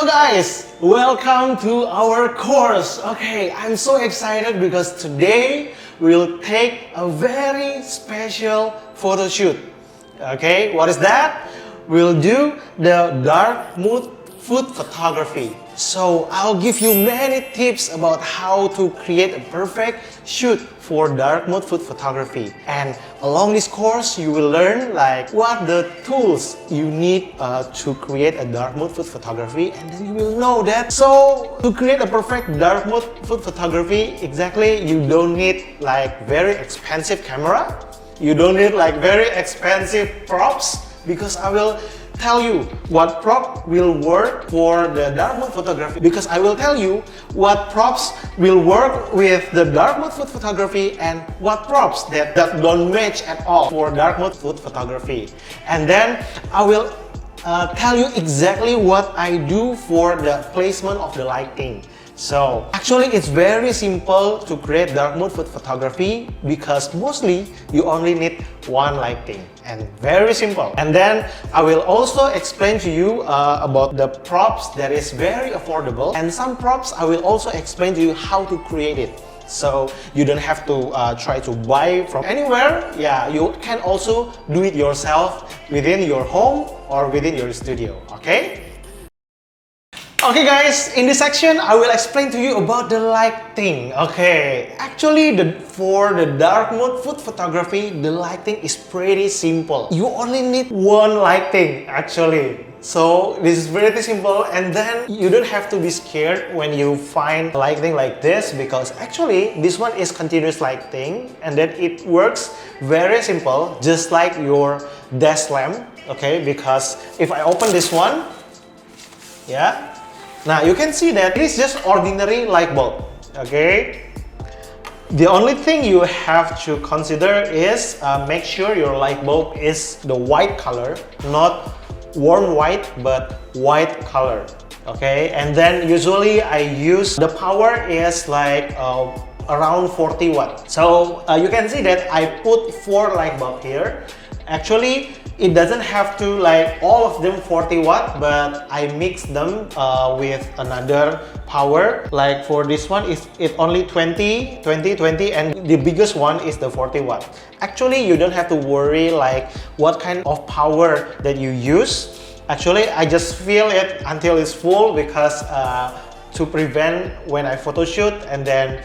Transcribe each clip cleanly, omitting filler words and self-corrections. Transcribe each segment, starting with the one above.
Hello guys, welcome to our course. Okay, I'm so excited because today we'll take a very special photo shoot. Okay, what is that? We'll do the dark mood food photography. So I'll give you many tips about how to create a perfect shoot for dark mode food photography. And along this course, you will learn like what the tools you need to create a dark mode food photography, and then you will know that. So to create a perfect dark mode food photography, exactly, you don't need like very expensive camera. You don't need like very expensive props, because I will tell you what prop will work for the dark mode photography, because I will tell you what props will work with the dark mode food photography and what props that don't match at all for dark mode food photography. And then I will tell you exactly what I do for the placement of the lighting. So actually it's very simple to create dark mode food photography, because mostly you only need one lighting, and very simple. And then I will also explain to you about the props that is very affordable, and some props I will also explain to you how to create it. So you don't have to try to buy from anywhere. Yeah, you can also do it yourself within your home or within your studio, okay? Okay guys, in this section I will explain to you about the lighting. Okay, actually for the dark mode food photography, the lighting is pretty simple. You only need one lighting actually. So this is pretty simple, and then you don't have to be scared when you find lighting like this, because actually this one is continuous lighting, and then it works very simple, just like your desk lamp. Okay, because if I open this one, yeah, now you can see that it is just ordinary light bulb. Okay, the only thing you have to consider is make sure your light bulb is the white color, not warm white but white color. Okay, and then usually I use the power is like around 40 watt. So you can see that I put 4 light bulb here. Actually it doesn't have to like all of them 40 watt, but I mix them with another power. Like for this one, it only 20, and the biggest one is the 40 watt. Actually, you don't have to worry like what kind of power that you use. Actually, I just fill it until it's full, because to prevent when I photo shoot and then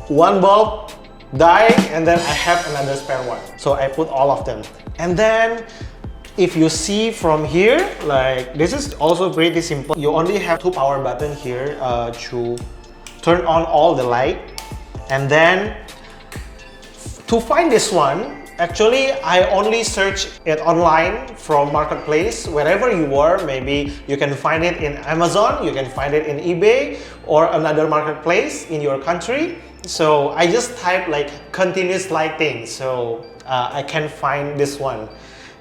one bulb die and then I have another spare one. So I put all of them. And then if you see from here, like this is also pretty simple. You only have 2 power buttons here to turn on all the light. And then to find this one, actually I only search it online from marketplace. Wherever you are, maybe you can find it in Amazon, you can find it in eBay or another marketplace in your country. So I just type like continuous lighting, so I can find this one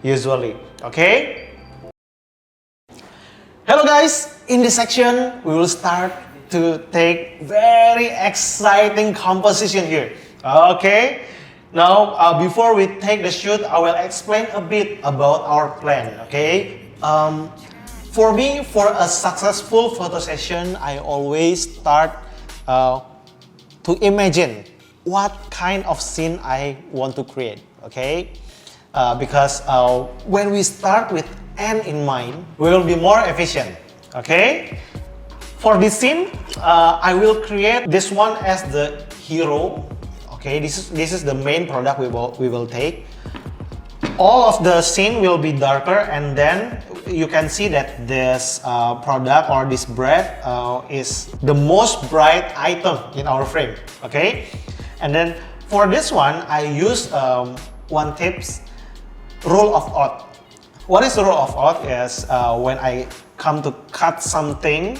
usually. Okay, hello guys, in this section we will start to take very exciting composition here. Okay, now before we take the shoot, I will explain a bit about our plan. Okay, for me, for a successful photo session, I always start to imagine what kind of scene I want to create. Okay, because when we start with end in mind, we will be more efficient. Okay, for this scene, I will create this one as the hero. Okay, this is the main product we will take. All of the scene will be darker, and then you can see that this product or this bread is the most bright item in our frame. Okay, and then for this one, I use one tips, rule of odd. What is the rule of odd is when I come to cut something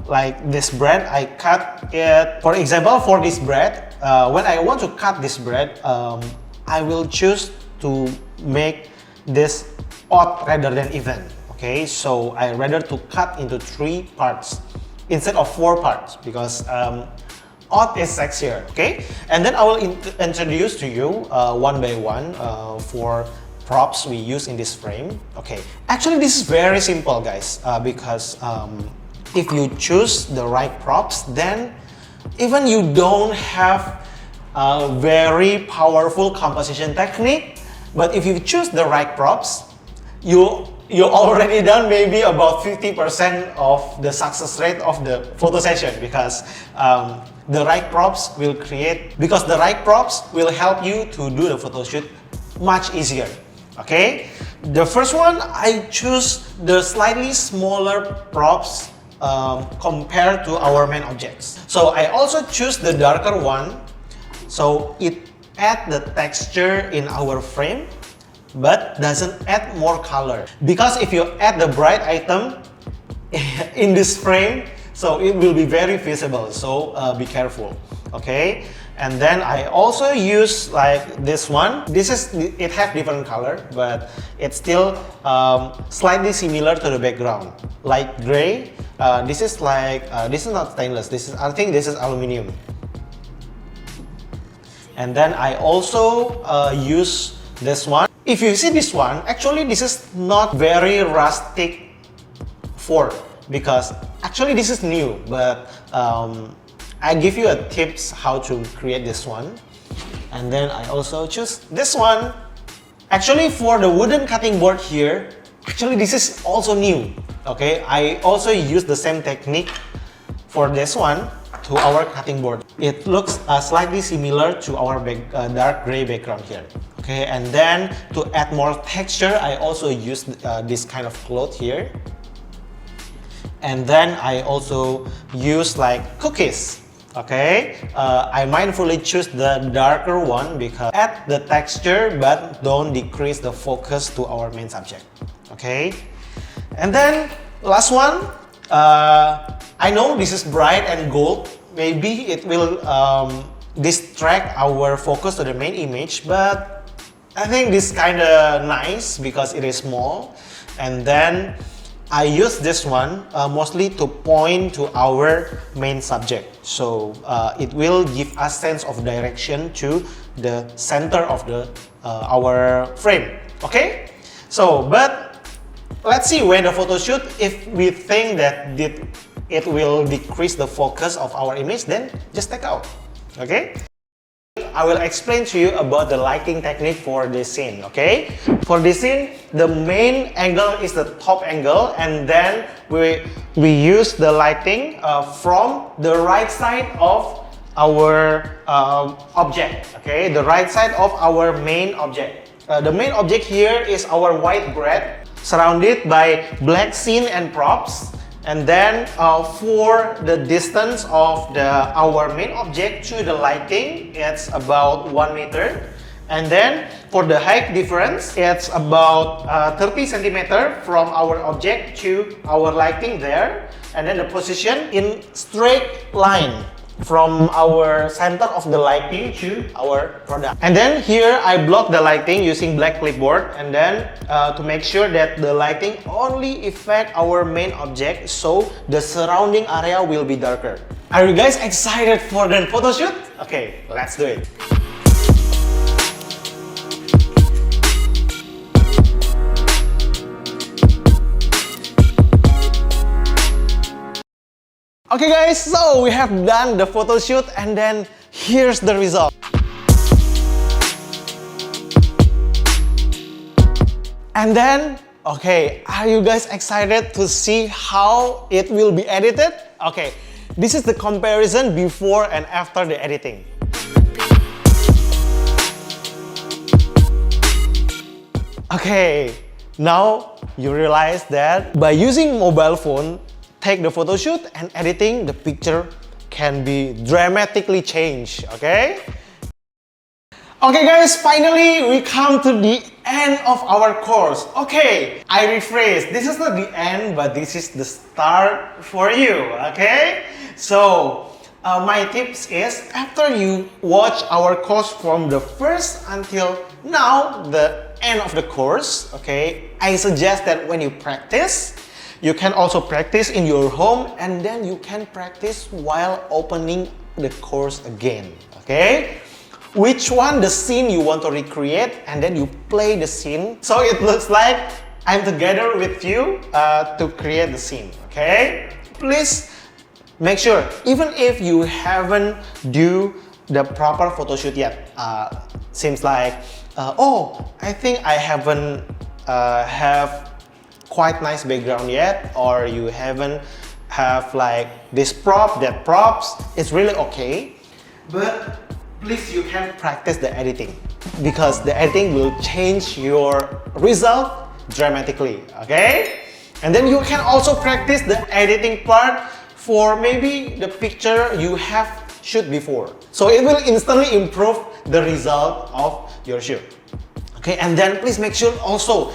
like this bread, I cut it. For example, for this bread, when I want to cut this bread, I will choose to make this odd rather than even. Okay, so I rather to cut into 3 parts instead of 4 parts, because odd is sexier. Okay, and then I will introduce to you one by one for props we use in this frame. Okay, actually this is very simple, guys, because if you choose the right props, then even you don't have a very powerful composition technique, but if you choose the right props, you already done maybe about 50% of the success rate of the photo session, because the right props will help you to do the photo shoot much easier. Okay, the first one, I choose the slightly smaller props compared to our main objects. So I also choose the darker one, so it adds the texture in our frame but doesn't add more color. Because if you add the bright item in this frame, so it will be very visible, so be careful. Okay, and then I also use like this one. It has different color, but it's still slightly similar to the background, like gray. This is not stainless. I think this is aluminum. And then I also use this one. If you see this one, actually this is not very rustic fork, because actually this is new, but I give you a tips how to create this one. And then I also choose this one. Actually, for the wooden cutting board here, actually this is also new. Okay, I also use the same technique for this one to our cutting board. It looks slightly similar to our dark gray background here. Okay, and then to add more texture, I also use this kind of cloth here. And then I also use like cookies. Okay, I mindfully choose the darker one because add the texture but don't decrease the focus to our main subject. Okay, and then last one, I know this is bright and gold. Maybe it will distract our focus to the main image, but I think this kind of nice because it is small. And then I use this one mostly to point to our main subject, so it will give us sense of direction to the center of our frame. Okay, so but let's see when the photo shoot, if we think that it will decrease the focus of our image, then just take out. Okay, I will explain to you about the lighting technique for this scene. Okay, for this scene, the main angle is the top angle, and then we use the lighting from the right side of our object. Okay, the right side of our main object. The main object here is our white bread surrounded by black scene and props. And then for the distance of our main object to the lighting, it's about 1 meter. And then for the height difference, it's about 30 centimeter from our object to our lighting there. And then the position in straight line from our center of the lighting to our product. And then here I block the lighting using black clipboard, and then to make sure that the lighting only affect our main object, so the surrounding area will be darker. Are you guys excited for the photo shoot? Okay, let's do it. Okay guys, so we have done the photo shoot, and then here's the result. And then, okay, are you guys excited to see how it will be edited? Okay, this is the comparison before and after the editing. Okay, now you realize that by using mobile phone, take the photo shoot and editing, the picture can be dramatically changed. Okay? Okay guys, finally we come to the end of our course. Okay, I rephrase. This is not the end, but this is the start for you. Okay? So, my tips is, after you watch our course from the first until now, the end of the course, okay, I suggest that when you practice, you can also practice in your home, and then you can practice while opening the course again. Okay? which one the scene you want to recreate, and then you play the scene. So it looks like I'm together with you to create the scene, okay? Please make sure, even if you haven't do the proper photo shoot yet, seems like, oh, I think I haven't have quite nice background yet, or you haven't have like this prop, that props, it's really okay. But please, you can practice the editing, because the editing will change your result dramatically, okay? And then you can also practice the editing part for maybe the picture you have shoot before. So it will instantly improve the result of your shoot. Okay, and then please make sure also,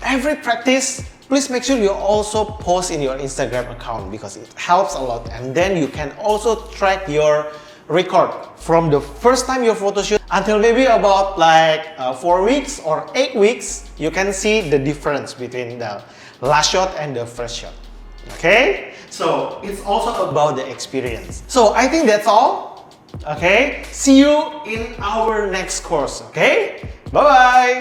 every practice, please make sure you also post in your Instagram account, because it helps a lot. And then you can also track your record from the first time you photo shoot until maybe about like 4 weeks or 8 weeks. You can see the difference between the last shot and the first shot. Okay, so it's also about the experience. So I think that's all. Okay, see you in our next course. Okay, bye bye.